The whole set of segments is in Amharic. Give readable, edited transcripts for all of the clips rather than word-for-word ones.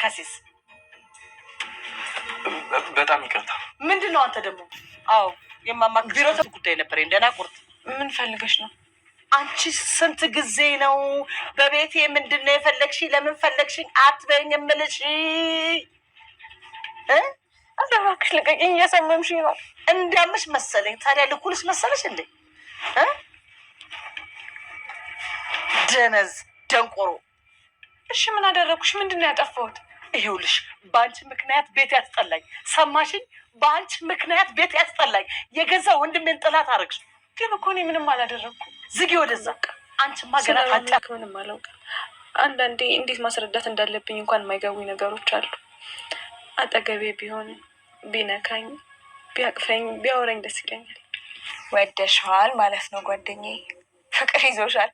ተንከሲስ። በጣም ይቅርታ። ምንድን ነው አንተ ደግሞ? አዎ የማማክር ቢሮ ጉዳይ ነበር። እንደና ቁርጥ ምን ፈልገሽ ነው? አንቺ ስንት ጊዜ ነው በቤቴ ምንድን ነው የፈለግሽ? ለምን ፈለግሽኝ አትበይኝ የምልሽ? አንተ እባክሽ ልቀቂኝ፣ እያሳመምሽኝ ነው። እንዳምሽ መሰለኝ። ታዲያ ልኩልሽ መሰለሽ እንዴ? ደነዝ ደንቆሮ። እሺ ምን አደረኩሽ? ምንድን ነው ያጠፋሁት? ይኸውልሽ በአንቺ ምክንያት ቤት ያስጠላኝ። ሰማሽኝ? በአንቺ ምክንያት ቤት ያስጠላኝ። የገዛ ወንድሜን ጥላት አረግሽ። ግን እኮ እኔ ምንም አላደረኩም። ዝጊ ወደዛ። አንቺማ ገና ምንም አላውቅም። አንዳንዴ እንዴት ማስረዳት እንዳለብኝ እንኳን የማይገቡኝ ነገሮች አሉ። አጠገቤ ቢሆን ቢነካኝ፣ ቢያቅፈኝ፣ ቢያወራኝ ደስ ይለኛል። ወደሽዋል ማለት ነው ጓደኛዬ። ፍቅር ይዞሻል።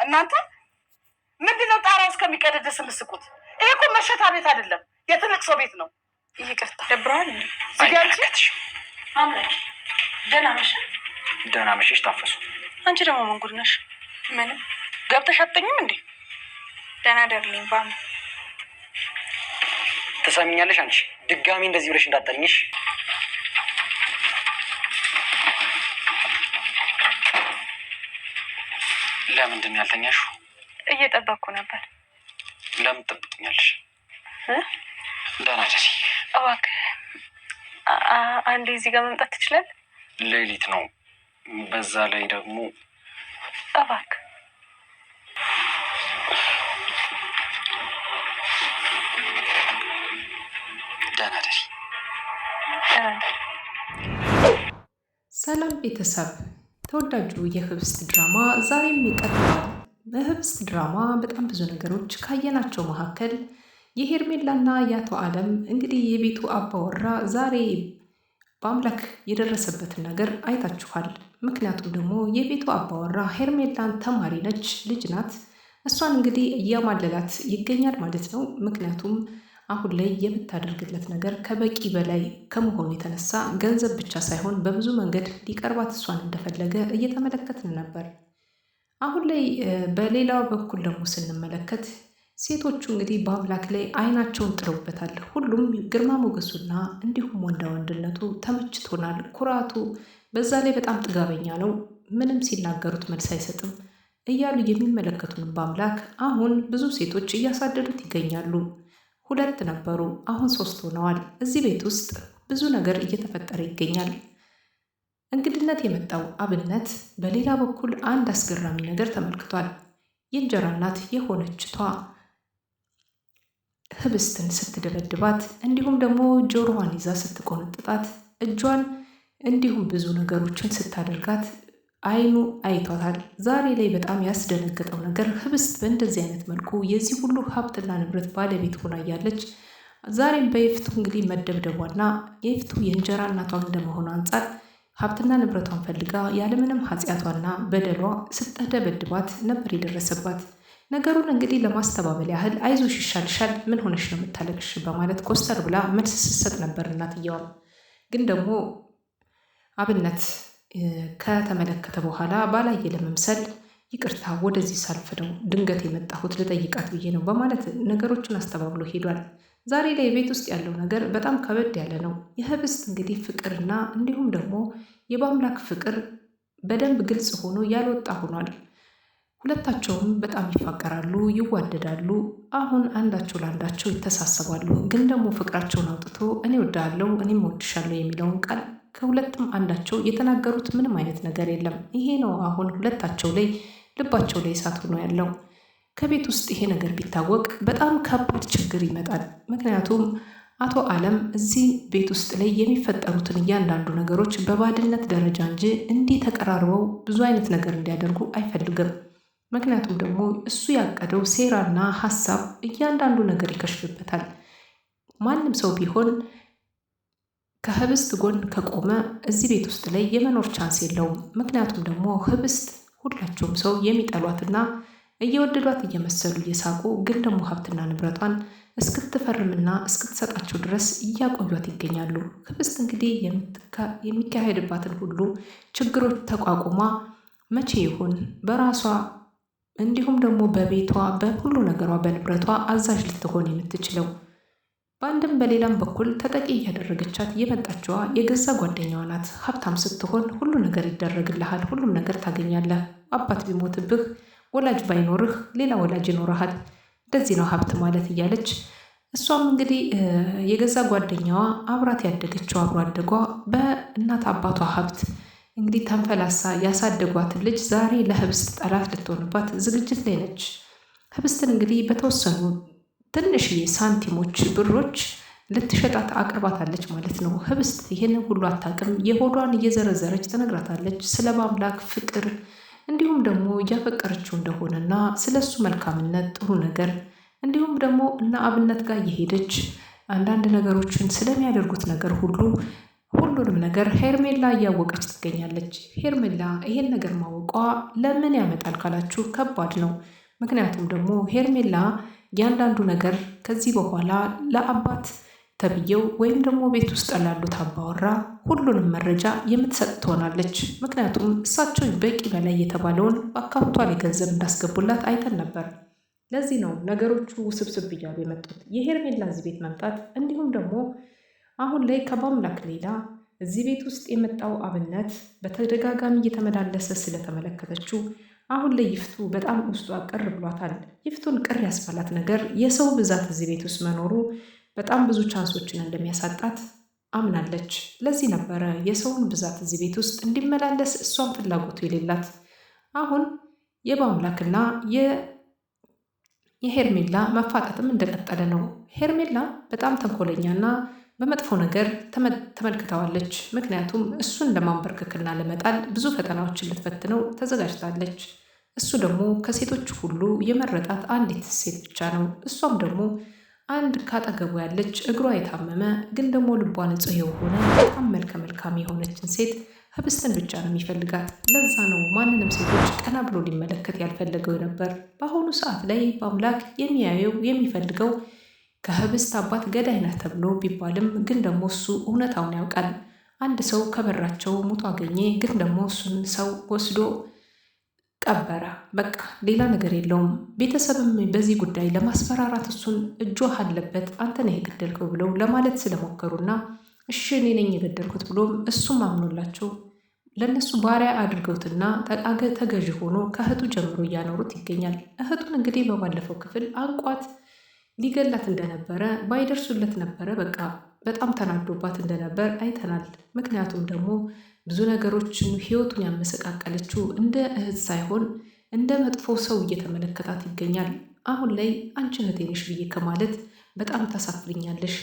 እናንተ ምንድነው ጣራው እስከሚቀደደስ የምስቁት? ይሄ እኮ መሸታ ቤት አይደለም፣ የትልቅ ሰው ቤት ነው። ይቅርታ ደብረዋል እንዴ? ዝጋንቺ አምላክ። ደህና መሽ። ደህና መሽሽ ታፈሱ። አንቺ ደግሞ ምን ጉድ ነሽ? ምንም ገብተሽ አትተኝም እንዴ? ደህና ደርልኝ ባም። ትሰሚኛለሽ? አንቺ ድጋሚ እንደዚህ ብለሽ እንዳትጠኝሽ። ለምንድን ነው ያልተኛሽው? እየጠበቅኩ ነበር። ለምን ትጠብቂኛለሽ? ደህና ደሪ። እባክህ አንዴ እዚህ ጋር መምጣት ትችላለህ? ሌሊት ነው፣ በዛ ላይ ደግሞ እባክህ። ደህና ደሪ። ሰላም ቤተሰብ፣ ተወዳጁ የህብስት ድራማ ዛሬም ይቀጥላል። በህብስት ድራማ በጣም ብዙ ነገሮች ካየናቸው መካከል የሄርሜላና የአቶ አለም እንግዲህ የቤቱ አባወራ ዛሬ በአምላክ የደረሰበትን ነገር አይታችኋል። ምክንያቱም ደግሞ የቤቱ አባወራ ሄርሜላን ተማሪ ነች፣ ልጅ ናት። እሷን እንግዲህ እያማለላት ይገኛል ማለት ነው። ምክንያቱም አሁን ላይ የምታደርግለት ነገር ከበቂ በላይ ከመሆኑ የተነሳ ገንዘብ ብቻ ሳይሆን በብዙ መንገድ ሊቀርባት እሷን እንደፈለገ እየተመለከትን ነበር። አሁን ላይ በሌላው በኩል ደግሞ ስንመለከት ሴቶቹ እንግዲህ በአምላክ ላይ አይናቸውን ጥለውበታል። ሁሉም ግርማ ሞገሱና እንዲሁም ወንዳ ወንድነቱ ተመችቶናል፣ ኩራቱ፣ በዛ ላይ በጣም ጥጋበኛ ነው፣ ምንም ሲናገሩት መልስ አይሰጥም እያሉ የሚመለከቱን በአምላክ አሁን ብዙ ሴቶች እያሳደዱት ይገኛሉ። 2 ነበሩ፣ አሁን 3 ሆነዋል። እዚህ ቤት ውስጥ ብዙ ነገር እየተፈጠረ ይገኛል። እንግድነት የመጣው አብነት በሌላ በኩል አንድ አስገራሚ ነገር ተመልክቷል። የእንጀራ እናት የሆነችቷ ህብስትን ስትደበድባት እንዲሁም ደግሞ ጆሮዋን ይዛ ስትቆነጥጣት እጇን እንዲሁም ብዙ ነገሮችን ስታደርጋት አይኑ አይቷታል። ዛሬ ላይ በጣም ያስደነገጠው ነገር ህብስት በእንደዚህ አይነት መልኩ የዚህ ሁሉ ሀብትና ንብረት ባለቤት ሆና እያለች ዛሬም በይፍቱ እንግዲህ መደብደቧና የይፍቱ የእንጀራ እናቷ እንደመሆኑ አንጻር ሀብትና ንብረቷን ፈልጋ ያለምንም ኃጢአቷና በደሏ ስትደበድባት ነበር የደረሰባት። ነገሩን እንግዲህ ለማስተባበል ያህል አይዞሽ ይሻልሻል፣ ምን ሆነሽ ነው የምታለቅሽ በማለት ኮስተር ብላ መልስ ስትሰጥ ነበር እናትየዋም። ግን ደግሞ አብነት ከተመለከተ በኋላ ባላየ ለመምሰል ይቅርታ፣ ወደዚህ ሳልፍ ነው ድንገት የመጣሁት ልጠይቃት ብዬ ነው በማለት ነገሮችን አስተባብሎ ሄዷል። ዛሬ ላይ ቤት ውስጥ ያለው ነገር በጣም ከበድ ያለ ነው። የህብስት እንግዲህ ፍቅርና እንዲሁም ደግሞ የበአምላክ ፍቅር በደንብ ግልጽ ሆኖ ያልወጣ ሆኗል። ሁለታቸውም በጣም ይፋቀራሉ፣ ይዋደዳሉ። አሁን አንዳቸው ለአንዳቸው ይተሳሰባሉ። ግን ደግሞ ፍቅራቸውን አውጥቶ እኔ ወዳለሁ እኔም ወድሻለሁ የሚለውን ቃል ከሁለቱም አንዳቸው የተናገሩት ምንም አይነት ነገር የለም። ይሄ ነው አሁን ሁለታቸው ላይ ልባቸው ላይ እሳት ሆኖ ያለው። ከቤት ውስጥ ይሄ ነገር ቢታወቅ በጣም ከባድ ችግር ይመጣል። ምክንያቱም አቶ አለም እዚህ ቤት ውስጥ ላይ የሚፈጠሩትን እያንዳንዱ ነገሮች በባድነት ደረጃ እንጂ እንዲህ ተቀራርበው ብዙ አይነት ነገር እንዲያደርጉ አይፈልግም። ምክንያቱም ደግሞ እሱ ያቀደው ሴራና ሀሳብ እያንዳንዱ ነገር ይከሽፍበታል። ማንም ሰው ቢሆን ከህብስት ጎን ከቆመ እዚህ ቤት ውስጥ ላይ የመኖር ቻንስ የለውም። ምክንያቱም ደግሞ ህብስት ሁላቸውም ሰው የሚጠሏትና እየወደዷት እየመሰሉ እየሳቁ ግን ደግሞ ሀብትና ንብረቷን እስክትፈርምና እስክትሰጣቸው ድረስ እያቆዩት ይገኛሉ። ህብስት እንግዲህ የሚካሄድባትን ሁሉ ችግሮች ተቋቁማ መቼ ይሆን በራሷ እንዲሁም ደግሞ በቤቷ በሁሉ ነገሯ በንብረቷ አዛዥ ልትሆን የምትችለው። በአንድም በሌላም በኩል ተጠቂ እያደረገቻት የመጣችዋ የገዛ ጓደኛዋ ናት። ሀብታም ስትሆን ሁሉ ነገር ይደረግልሃል፣ ሁሉም ነገር ታገኛለህ። አባት ቢሞትብህ ወላጅ ባይኖርህ ሌላ ወላጅ ይኖርሃል። እንደዚህ ነው ሀብት ማለት እያለች እሷም እንግዲህ የገዛ ጓደኛዋ አብራት ያደገችው አብሮ አደጓ በእናት አባቷ ሀብት እንግዲህ ተንፈላሳ ያሳደጓትን ልጅ ዛሬ ለህብስት ጠላት ልትሆንባት ዝግጅት ላይ ነች። ህብስትን እንግዲህ በተወሰኑ ትንሽዬ ሳንቲሞች ብሮች ልትሸጣት አቅርባታለች ማለት ነው። ህብስት ይህንን ሁሉ አታውቅም። የሆዷን እየዘረዘረች ትነግራታለች ስለ በአምላክ ፍቅር እንዲሁም ደግሞ እያፈቀረችው እንደሆነና ስለ እሱ መልካምነት ጥሩ ነገር እንዲሁም ደግሞ እና አብነት ጋር እየሄደች አንዳንድ ነገሮችን ስለሚያደርጉት ነገር ሁሉንም ነገር ሄርሜላ እያወቀች ትገኛለች። ሄርሜላ ይሄን ነገር ማወቋ ለምን ያመጣል ካላችሁ ከባድ ነው። ምክንያቱም ደግሞ ሄርሜላ እያንዳንዱ ነገር ከዚህ በኋላ ለአባት ተብዬው ወይም ደግሞ ቤት ውስጥ ላሉት አባወራ ሁሉንም መረጃ የምትሰጥ ትሆናለች። ምክንያቱም እሳቸው በቂ በላይ የተባለውን በአካውንቷ ላይ ገንዘብ እንዳስገቡላት አይተን ነበር። ለዚህ ነው ነገሮቹ ውስብስብ እያሉ የመጡት። የሄርሜላ እዚህ ቤት መምጣት እንዲሁም ደግሞ አሁን ላይ ከበአምላክ ሌላ እዚህ ቤት ውስጥ የመጣው አብነት በተደጋጋሚ እየተመላለሰ ስለተመለከተችው አሁን ላይ ይፍቱ በጣም ውስጧ ቅር ብሏታል። ይፍቱን ቅር ያስባላት ነገር የሰው ብዛት እዚህ ቤት ውስጥ መኖሩ በጣም ብዙ ቻንሶችን እንደሚያሳጣት አምናለች። ለዚህ ነበረ የሰውን ብዛት እዚህ ቤት ውስጥ እንዲመላለስ እሷን ፍላጎቱ የሌላት። አሁን የበአምላክና የሄርሜላ መፋጠጥም እንደቀጠለ ነው። ሄርሜላ በጣም ተንኮለኛና በመጥፎ ነገር ተመልክተዋለች። ምክንያቱም እሱን ለማንበርከክና ለመጣል ብዙ ፈተናዎችን ልትፈትነው ተዘጋጅታለች። እሱ ደግሞ ከሴቶች ሁሉ የመረጣት አንዲት ሴት ብቻ ነው። እሷም ደግሞ አንድ ካጠገቡ ያለች እግሯ የታመመ ግን ደግሞ ልቧ ንጹሕ የሆነ በጣም መልከ መልካም የሆነችን ሴት ህብስትን ብቻ ነው የሚፈልጋት። ለዛ ነው ማንንም ሴቶች ቀና ብሎ ሊመለከት ያልፈለገው ነበር። በአሁኑ ሰዓት ላይ በአምላክ የሚያየው የሚፈልገው ከህብስት አባት ገዳይ ነህ ተብሎ ቢባልም ግን ደግሞ እሱ እውነታውን ያውቃል። አንድ ሰው ከበራቸው ሞቶ አገኘ፣ ግን ደግሞ እሱን ሰው ወስዶ ቀበረ። በቃ ሌላ ነገር የለውም። ቤተሰብም በዚህ ጉዳይ ለማስፈራራት እሱን እጇ አለበት አንተ ነህ የገደልከው ብለው ለማለት ስለሞከሩና እሺ እኔ ነኝ የገደልኩት ብሎም እሱም አምኖላቸው ለእነሱ ባሪያ አድርገውትና ተገዥ ሆኖ ከእህቱ ጀምሮ እያኖሩት ይገኛል። እህቱን እንግዲህ በባለፈው ክፍል አንቋት ሊገላት እንደነበረ ባይደርሱለት ነበረ በቃ በጣም ተናዶባት እንደነበር አይተናል። ምክንያቱም ደግሞ ብዙ ነገሮችን ህይወቱን ያመሰቃቀለችው እንደ እህት ሳይሆን እንደ መጥፎ ሰው እየተመለከታት ይገኛል። አሁን ላይ አንቺ እህቴ ነሽ ብዬ ከማለት በጣም ታሳፍሪኛለሽ፣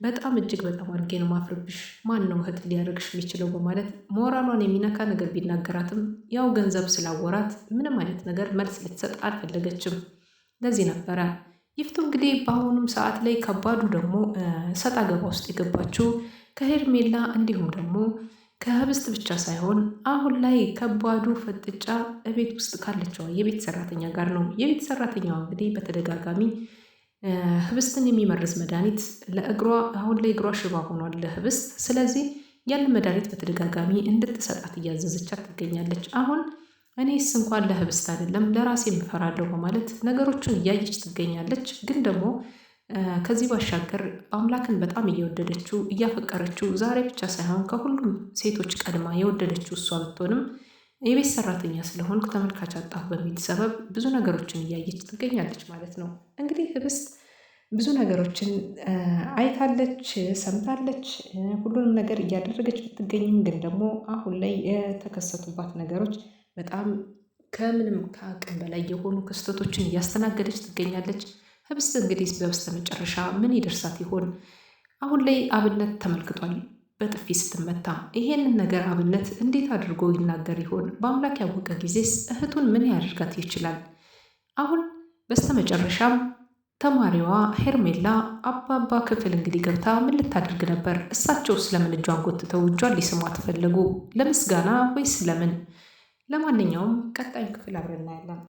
በጣም እጅግ በጣም አድርጌ ነው ማፍርብሽ፣ ማን ነው እህት ሊያደርግሽ የሚችለው በማለት ሞራሏን የሚነካ ነገር ቢናገራትም ያው ገንዘብ ስላወራት ምንም አይነት ነገር መልስ ልትሰጥ አልፈለገችም። ለዚህ ነበረ ይፍቱ እንግዲህ በአሁኑም ሰዓት ላይ ከባዱ ደግሞ ሰጣ ገባ ውስጥ የገባችው ከሄርሜላ እንዲሁም ደግሞ ከህብስት ብቻ ሳይሆን አሁን ላይ ከባዱ ፍጥጫ ቤት ውስጥ ካለችው የቤት ሰራተኛ ጋር ነው። የቤት ሰራተኛዋ እንግዲህ በተደጋጋሚ ህብስትን የሚመርዝ መድኃኒት ለእግሯ አሁን ላይ እግሯ ሽባ ሆኗል ለህብስት። ስለዚህ ያን መድኃኒት በተደጋጋሚ እንድትሰጣት እያዘዘቻት ትገኛለች። አሁን እኔስ እንኳን ለህብስት አይደለም ለራሴ የምፈራለሁ በማለት ነገሮችን እያየች ትገኛለች። ግን ደግሞ ከዚህ ባሻገር አምላክን በጣም እየወደደችው እያፈቀረችው ዛሬ ብቻ ሳይሆን ከሁሉም ሴቶች ቀድማ የወደደችው እሷ ብትሆንም የቤት ሰራተኛ ስለሆንኩ ተመልካች አጣሁ በሚል ሰበብ ብዙ ነገሮችን እያየች ትገኛለች ማለት ነው። እንግዲህ ህብስት ብዙ ነገሮችን አይታለች፣ ሰምታለች፣ ሁሉንም ነገር እያደረገች ብትገኝም ግን ደግሞ አሁን ላይ የተከሰቱባት ነገሮች በጣም ከምንም ከአቅም በላይ የሆኑ ክስተቶችን እያስተናገደች ትገኛለች። ህብስት እንግዲህ በበስተ መጨረሻ ምን ይደርሳት ይሆን? አሁን ላይ አብነት ተመልክቷል በጥፊ ስትመታ። ይሄንን ነገር አብነት እንዴት አድርጎ ይናገር ይሆን? በአምላክ ያወቀ ጊዜስ እህቱን ምን ያደርጋት ይችላል? አሁን በስተ መጨረሻም ተማሪዋ ሄርሜላ አባባ ክፍል እንግዲህ ገብታ ምን ልታደርግ ነበር? እሳቸው ስለምን እጇን ጎትተው እጇን ሊስሟት ፈለጉ? ለምስጋና ወይስ ለምን? ለማንኛውም ቀጣዩን ክፍል አብረን እናያለን።